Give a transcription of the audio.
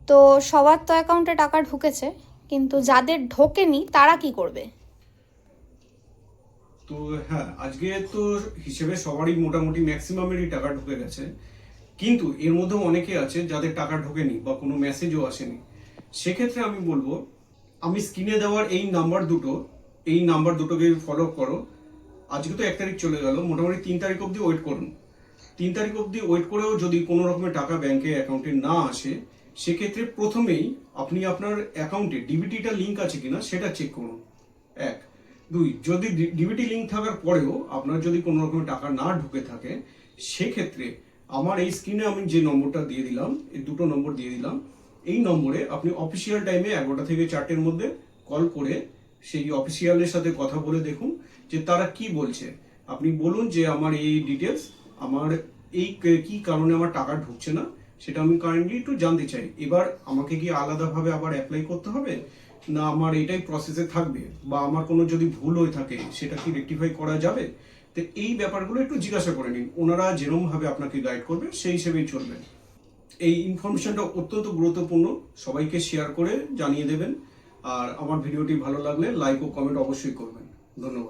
তো সবার তো অ্যাকাউন্টে টাকা ঢুকেছে, কিন্তু যাদের ঢোকেনি তারা কি করবে? তো হ্যাঁ, আজকে তো হিসেবে সবারই মোটামুটি ম্যাক্সিমামেরই টাকা ঢুকে গেছে, কিন্তু এর মধ্যেও অনেকে আছে যাদের টাকা ঢোকেনি বা কোনো মেসেজও আসেনি। সেক্ষেত্রে আমি বলবো, আমি স্ক্রিনে দেওয়ার এই নাম্বার দুটোকে ফলো করো। আজকে তো 1 তারিখ চলে গেল, মোটামুটি 3 তারিখ অবধি ওয়েট করুন। 3 তারিখ অবধি ওয়েট করেও যদি কোনো রকমের টাকা ব্যাংকে অ্যাকাউন্টে না আসে, সেক্ষেত্রে প্রথমেই আপনি আপনার অ্যাকাউন্টে ডিবিটিটা লিঙ্ক আছে কিনা সেটা চেক করুন। 1, 2, যদি ডিবিটি লিঙ্ক থাকার পরেও আপনার যদি কোনো রকমের টাকা না ঢুকে থাকে, সেক্ষেত্রে আমার এই স্ক্রিনে আমি যে নম্বরটা দিয়ে দিলাম, এই দুটো নম্বর দিয়ে দিলাম, এই নম্বরে আপনি অফিসিয়াল টাইমে 11টা থেকে 4টের মধ্যে কল করে সেই অফিসিয়ালের সাথে কথা বলে দেখুন যে তারা কি বলছে। আপনি বলুন যে আমার এই ডিটেলস, আমার এই কি কারণে আমার টাকা ঢুকছে না সেটা আমি কাইন্ডলি একটু জানতে চাই। এবার আমাকে কি আলাদাভাবে আবার অ্যাপ্লাই করতে হবে, না আমার এটাই প্রসেসে থাকবে, বা আমার কোনো যদি ভুল হয়ে থাকে সেটা কি রেকটিফাই করা যাবে? তো এই ব্যাপারগুলো একটু জিজ্ঞাসা করে নিন, ওনারা যেরকমভাবে আপনাকে গাইড করবে সেই হিসেবেই চলবেন। এই ইনফরমেশনটা অত্যন্ত গুরুত্বপূর্ণ, সবাইকে শেয়ার করে জানিয়ে দেবেন। আর আমার ভিডিওটি ভালো লাগলে লাইক ও কমেন্ট অবশ্যই করবেন। ধন্যবাদ।